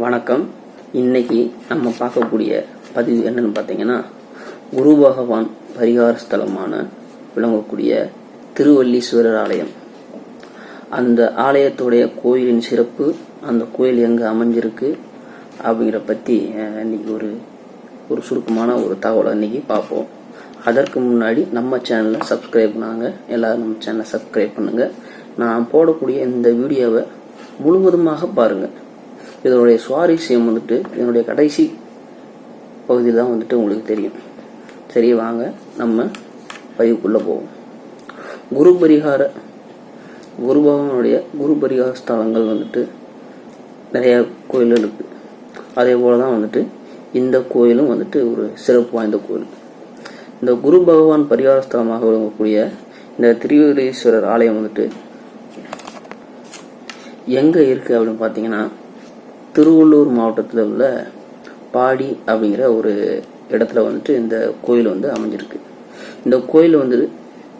வணக்கம். இன்னைக்கு நம்ம பார்க்கக்கூடிய பதிவு என்னன்னு பார்த்தீங்கன்னா, குரு பகவான் பரிகார ஸ்தலமான விளங்கக்கூடிய திருவல்லீஸ்வரர் ஆலயம். அந்த ஆலயத்துடைய கோயிலின் சிறப்பு, அந்த கோயில் எங்கே அமைஞ்சிருக்கு அப்படிங்கிற பற்றி இன்னைக்கு ஒரு சுருக்கமான ஒரு தகவலை இன்னைக்கு பார்ப்போம். அதற்கு முன்னாடி நம்ம சேனலை சப்ஸ்கிரைப் பண்ணாங்க, எல்லாரும் நம்ம சேனலை சப்ஸ்கிரைப் பண்ணுங்க. நான் போடக்கூடிய இந்த வீடியோவை முழுவதுமாக பாருங்க. இதனுடைய சுவாரஸ்யம் இதனுடைய கடைசி பகுதியில் தான் உங்களுக்கு தெரியும். சரி, வாங்க நம்ம பதிவுக்குள்ள போவோம். குரு பகவானுடைய குரு பரிகார ஸ்தலங்கள் நிறைய கோயில்கள் இருக்கு. அதே போலதான் இந்த கோயிலும் ஒரு சிறப்பு வாய்ந்த கோயில். இந்த குரு பகவான் பரிகார ஸ்தலமாக விளங்கக்கூடிய இந்த திருவல்லீஸ்வரர் ஆலயம் எங்க இருக்கு அப்படின்னு பாத்தீங்கன்னா, திருவள்ளூர் மாவட்டத்தில் உள்ள பாடி அப்படிங்கிற ஒரு இடத்துல இந்த கோயில் அமைஞ்சிருக்கு. இந்த கோயில்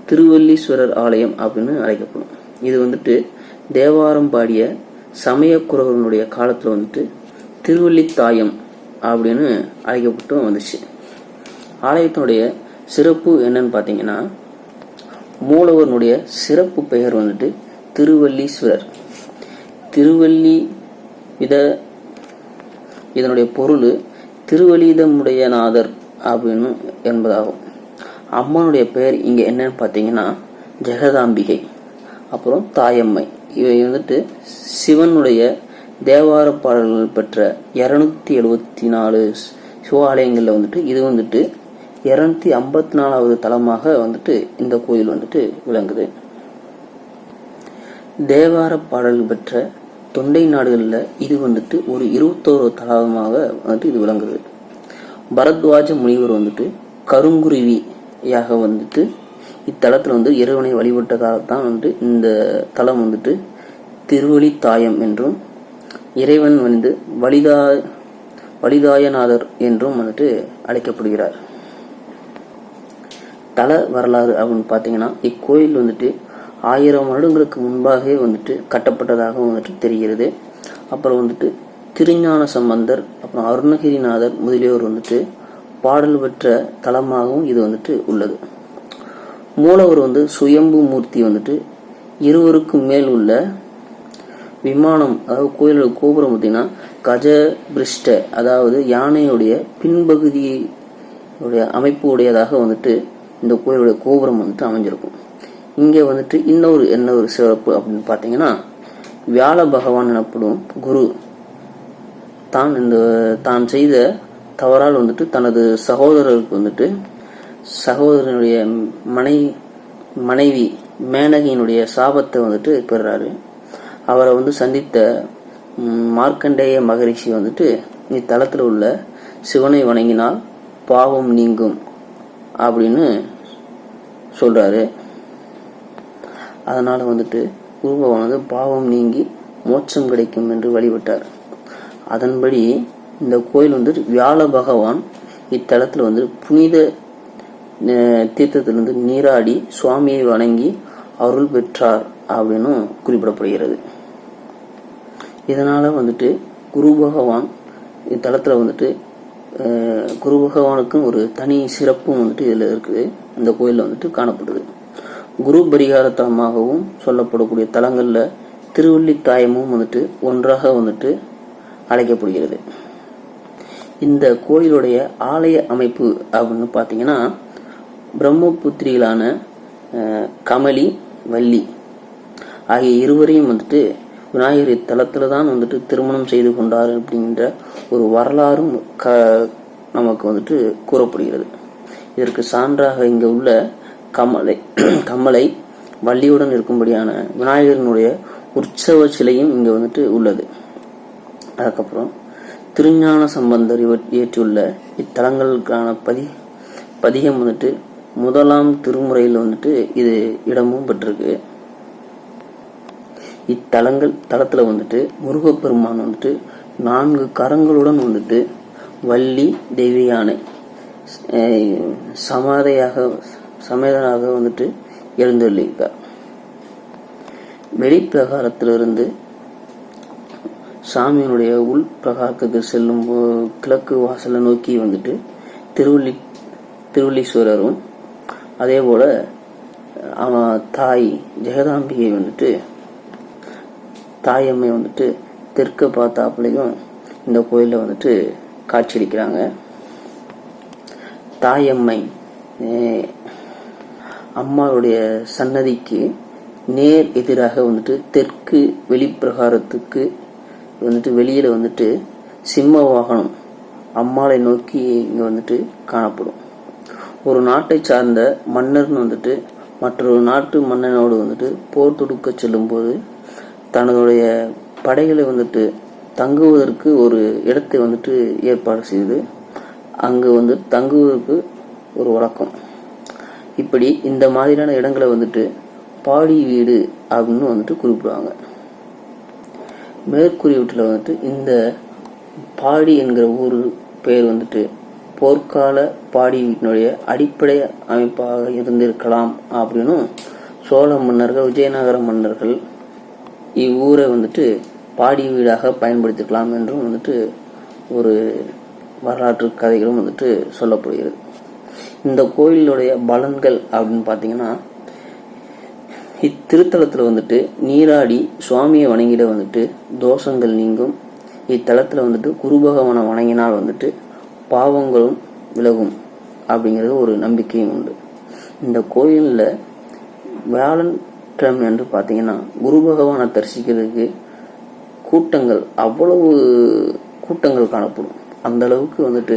திருவல்லீஸ்வரர் ஆலயம் அப்படின்னு அழைக்கப்படும். இது தேவாரம் பாடிய சமயக்குறவர்களுடைய காலத்துல திருவல்லித்தாயம் அப்படின்னு அழைக்கப்பட்டு வந்துச்சு. ஆலயத்தினுடைய சிறப்பு என்னன்னு பாத்தீங்கன்னா, மூலவனுடைய சிறப்பு பெயர் திருவல்லீஸ்வரர். திருவல்லி இதனுடைய பொருள் திருவலீதமுடையநாதர் அப்படின்னு என்பதாகும். அம்மனுடைய பெயர் இங்க என்னன்னு பாத்தீங்கன்னா ஜெகதாம்பிகை, அப்புறம் தாயம்மை. இவை சிவனுடைய தேவார பாடல்கள் பெற்ற 274 சிவாலயங்கள்ல இது 254வது தலமாக இந்த கோயில் விளங்குது. தேவார பாடல்கள் பெற்ற தொண்டை நாடுகள்ல இது ஒரு 21 தலமாக இது விளங்குது. பரத்வாஜ முனிவர் கருங்குருவியாக இத்தலத்துல இறைவனை வழிபட்ட காலத்தான் இந்த தலம் திருவலித்தாயம் என்றும், இறைவன் வலிதாயநாதர் என்றும் அழைக்கப்படுகிறார். தல வரலாறு அப்படின்னு பாத்தீங்கன்னா, இக்கோயில் 1000 வருடங்களுக்கு முன்பாகவே கட்டப்பட்டதாக தெரிகிறது. அப்புறம் திருஞான சம்பந்தர், அப்புறம் அருணகிரிநாதர் முதலியோர் பாடல் பெற்ற தலமாகவும் இது உள்ளது. மூலவர் சுயம்பு மூர்த்தி இருவருக்கும் மேல் உள்ள விமானம், அதாவது கோயிலோட கோபுரம் பார்த்தீங்கன்னா கஜ பிருஷ்ட, அதாவது யானையுடைய பின்பகுதியுடைய அமைப்பு உடையதாக இந்த கோயிலுடைய கோபுரம் அமைஞ்சிருக்கும். இங்க என்ன ஒரு சிறப்பு அப்படின்னு பாத்தீங்கன்னா, வியாழ பகவான் எனப்படும் குரு தான் செய்த தவறால் தனது சகோதரருக்கு சகோதரனுடைய மனைவி மேனகியினுடைய சாபத்தை பெறாரு. அவரை சந்தித்த மார்க்கண்டேய மகரிஷி இத்தலத்துல உள்ள சிவனை வணங்கினால் பாவம் நீங்கும் அப்படின்னு சொல்றாரு. அதனால குரு பகவான் பாவம் நீங்கி மோட்சம் கிடைக்கும் என்று வழிபட்டார். அதன்படி இந்த கோயில் வியாழ பகவான் இத்தலத்துல புனித தீர்த்தத்திலிருந்து நீராடி சுவாமியை வணங்கி அருள் பெற்றார் அப்படின்னு குறிப்பிடப்படுகிறது. இதனால குரு பகவான் இத்தலத்துல குரு பகவானுக்கும் ஒரு தனி சிறப்பும் இதுல இருக்குது. இந்த கோயில்ல காணப்படுது. குரு பரிகார தலமாகவும் சொல்லப்படக்கூடிய தலங்கள்ல திருவல்லித்தாயமும் ஒன்றாக அழைக்கப்படுகிறது. இந்த கோயிலுடைய ஆலய அமைப்பு அப்படின்னு பாத்தீங்கன்னா, பிரம்மபுத்திரிகளான கமலி, வள்ளி ஆகிய இருவரையும் விநாயகர் இத்தலத்துல தான் திருமணம் செய்து கொண்டார் அப்படிங்கிற ஒரு வரலாறும் நமக்கு கூறப்படுகிறது. இதற்கு சான்றாக இங்க உள்ள கமலை வள்ளியுடன் இருக்கும்படியான விநாயகரினுடைய உற்சவ சிலையும் இங்க உள்ளது. அதுக்கப்புறம் திருஞான சம்பந்தர் இயற்றியுள்ள இத்தலங்களுக்கான பதிகம் முதலாம் திருமுறையில் இது இடமும் பெற்றிருக்கு. தலத்துல முருகப்பெருமான் 4 கரங்களுடன் வள்ளி தெய்வ யானை சமேதனாக எழுந்தள்ளியிருக்கார். வெளிப்பிரகாரத்திலிருந்து சாமியினுடைய உள் பிரகாரத்துக்கு செல்லும் கிழக்கு வாசலை நோக்கி வந்துட்டு திருவள்ளீஸ்வரரும், அதே போல தாய் ஜெகதாம்பிகை வந்துட்டு தாயம்மை வந்துட்டு தெற்க பார்த்தாப்புலையும் இந்த கோயிலில் வந்துட்டு காட்சியளிக்கிறாங்க. தாயம்மை அம்மாவுடைய சன்னதிக்கு நேர் எதிராக வந்துட்டு தெற்கு வெளிப்பிரகாரத்துக்கு வந்துட்டு வெளியில வந்துட்டு சிம்ம வாகனம் அம்மாளை நோக்கி இங்க வந்துட்டு காணப்படும். ஒரு நாட்டை சார்ந்த மன்னர்னு வந்துட்டு மற்றொரு நாட்டு மன்னனோடு வந்துட்டு போர் தொடுக்க செல்லும் போது தன்னுடைய படைகளை வந்துட்டு தங்குவதற்கு ஒரு இடத்தை வந்துட்டு ஏற்பாடு செய்து அங்கு வந்து தங்குவதற்கு ஒரு வழக்கம். இப்படி இந்த மாதிரியான இடங்களை வந்துட்டு பாடி வீடு அப்படின்னு வந்துட்டு குறிப்பிடுவாங்க. மேற்குறியீட்டில் வந்துட்டு இந்த பாடி என்கிற ஊர் பெயர் வந்துட்டு போர்க்கால பாடி வீட்டினுடைய அடிப்படை அமைப்பாக இருந்திருக்கலாம் அப்படின்னும் சோழ மன்னர்கள், விஜயநகர மன்னர்கள் இவ்வூரை வந்துட்டு பாடி வீடாக பயன்படுத்திக்கலாம் என்றும் வந்துட்டு ஒரு வரலாற்று கதைகளும் வந்துட்டு சொல்லப்படுகிறது. இந்த கோயிலுடைய பலன்கள் அப்படின்னு பார்த்தீங்கன்னா, இத்திருத்தலத்தில் வந்துட்டு நீராடி சுவாமியை வணங்கிட வந்துட்டு தோஷங்கள் நீங்கும். இத்தலத்தில் வந்துட்டு குரு பகவானை வணங்கினால் வந்துட்டு பாவங்களும் விலகும் அப்படிங்கிறது ஒரு நம்பிக்கையும் உண்டு. இந்த கோயிலில் வியாழக்கிழமை என்று பார்த்தீங்கன்னா குரு பகவானை தரிசிக்கிறதுக்கு அவ்வளவு கூட்டங்கள் காணப்படும். அந்த அளவுக்கு வந்துட்டு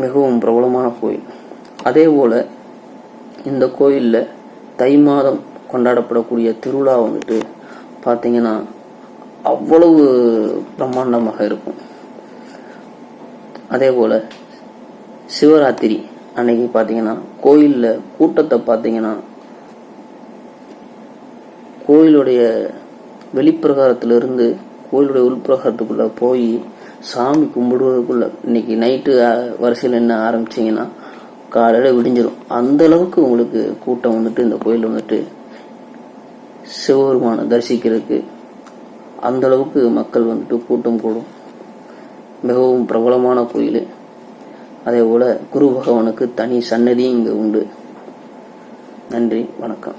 மிகவும் பிரபலமான கோயில். அதே போல இந்த கோயிலில் தை மாதம் கொண்டாடப்படக்கூடிய திருவிழா வந்துட்டு பார்த்தீங்கன்னா அவ்வளவு பிரம்மாண்டமாக இருக்கும். அதே போல சிவராத்திரி அன்னைக்கு பார்த்தீங்கன்னா கோயிலில் கூட்டத்தை பார்த்தீங்கன்னா கோயிலுடைய வெளிப்பிரகாரத்திலிருந்து கோயிலுடைய உள்பிரகாரத்துக்குள்ள போய் சாமி கும்பிடுவதற்குள்ள இன்னைக்கு நைட்டு வரிசையில் என்ன ஆரம்பிச்சிங்கன்னா காலையில் விடிஞ்சிடும். அந்த அளவுக்கு உங்களுக்கு கூட்டம் வந்துட்டு இந்த கோயில் வந்துட்டு சிவபெருமானை தரிசிக்கிறதுக்கு அந்த அளவுக்கு மக்கள் வந்துட்டு கூட்டம் கூடும். மிகவும் பிரபலமான கோயில். அதே போல குரு பகவானுக்கு தனி சன்னதியும் இங்கே உண்டு. நன்றி, வணக்கம்.